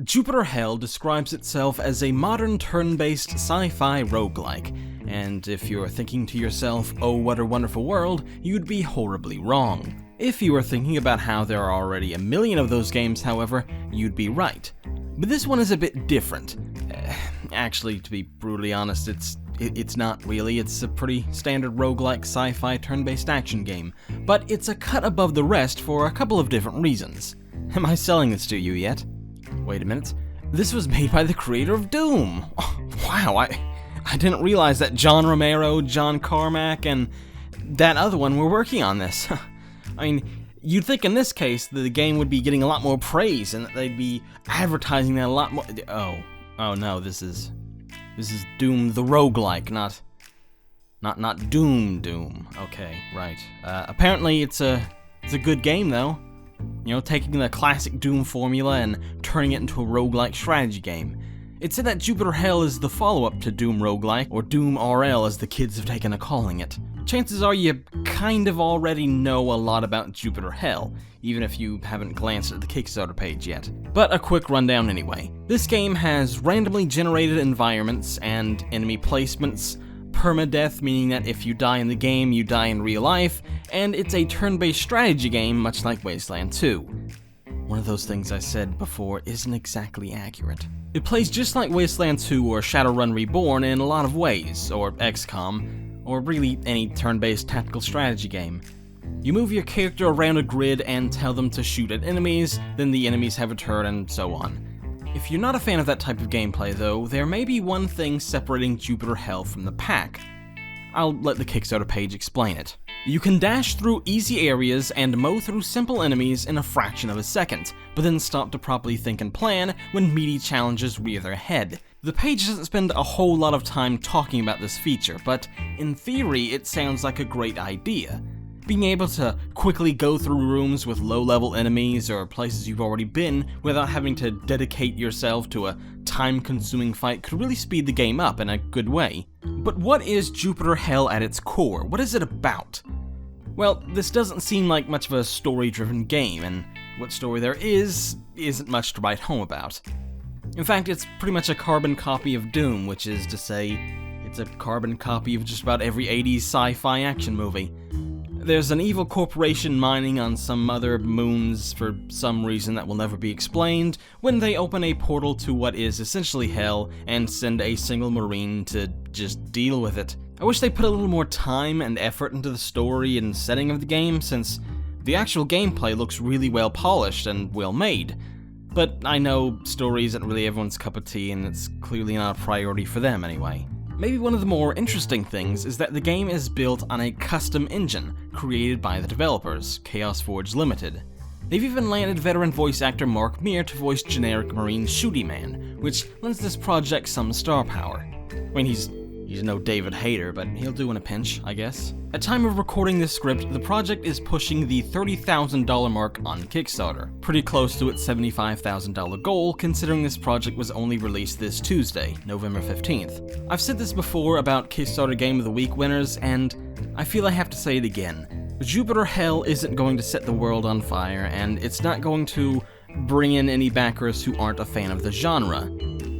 Jupiter Hell describes itself as a modern turn-based sci-fi roguelike, and if you're thinking to yourself, oh what a wonderful world, you'd be horribly wrong. If you are thinking about how there are already a million of those games, however, you'd be right. But this one is a bit different. Actually, to be brutally honest, it's not really. It's a pretty standard roguelike sci-fi turn-based action game, but it's a cut above the rest for a couple of different reasons. Am I selling this to you yet? Wait a minute. This was made by the creator of Doom. Oh, wow, I didn't realize that John Romero, John Carmack, and that other one were working on this. I mean, you'd think in this case that the game would be getting a lot more praise and that they'd be advertising that a lot more. Oh no, this is Doom the roguelike, not Doom. Okay, right. Apparently it's a good game though. You know, taking the classic Doom formula and turning it into a roguelike strategy game. It said that Jupiter Hell is the follow-up to Doom Roguelike, or Doom RL as the kids have taken to calling it. Chances are you kind of already know a lot about Jupiter Hell, even if you haven't glanced at the Kickstarter page yet. But a quick rundown anyway. This game has randomly generated environments and enemy placements, permadeath, meaning that if you die in the game, you die in real life, and it's a turn-based strategy game much like Wasteland 2. One of those things I said before isn't exactly accurate. It plays just like Wasteland 2 or Shadowrun Reborn in a lot of ways, or XCOM, or really any turn-based tactical strategy game. You move your character around a grid and tell them to shoot at enemies, then the enemies have a turn, and so on. If you're not a fan of that type of gameplay though, there may be one thing separating Jupiter Hell from the pack. I'll let the Kickstarter page explain it. You can dash through easy areas and mow through simple enemies in a fraction of a second, but then stop to properly think and plan when meaty challenges rear their head. The page doesn't spend a whole lot of time talking about this feature, but in theory it sounds like a great idea. Being able to quickly go through rooms with low-level enemies or places you've already been without having to dedicate yourself to a time-consuming fight could really speed the game up in a good way. But what is Jupiter Hell at its core? What is it about? Well, this doesn't seem like much of a story-driven game, and what story there isn't much to write home about. In fact, it's pretty much a carbon copy of Doom, which is to say, it's a carbon copy of just about every 80s sci-fi action movie. There's an evil corporation mining on some other moons for some reason that will never be explained when they open a portal to what is essentially hell and send a single marine to just deal with it. I wish they put a little more time and effort into the story and setting of the game, since the actual gameplay looks really well polished and well made. But I know story isn't really everyone's cup of tea, and it's clearly not a priority for them anyway. Maybe one of the more interesting things is that the game is built on a custom engine created by the developers, Chaos Forge Limited. They've even landed veteran voice actor Mark Meir to voice generic Marine Shooty Man, which lends this project some star power. I mean, he's no David Hayter, but he'll do in a pinch, I guess. At time of recording this script, the project is pushing the $30,000 mark on Kickstarter, pretty close to its $75,000 goal, considering this project was only released this Tuesday, November 15th. I've said this before about Kickstarter Game of the Week winners, and I feel I have to say it again. Jupiter Hell isn't going to set the world on fire, and it's not going to bring in any backers who aren't a fan of the genre.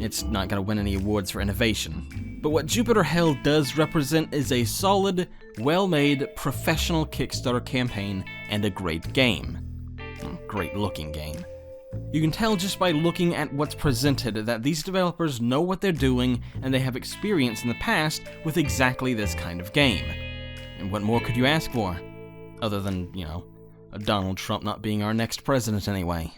It's not going to win any awards for innovation. But what Jupiter Hell does represent is a solid, well-made, professional Kickstarter campaign and a great game. Great-looking game. You can tell just by looking at what's presented that these developers know what they're doing and they have experience in the past with exactly this kind of game. And what more could you ask for? Other than, Donald Trump not being our next president anyway.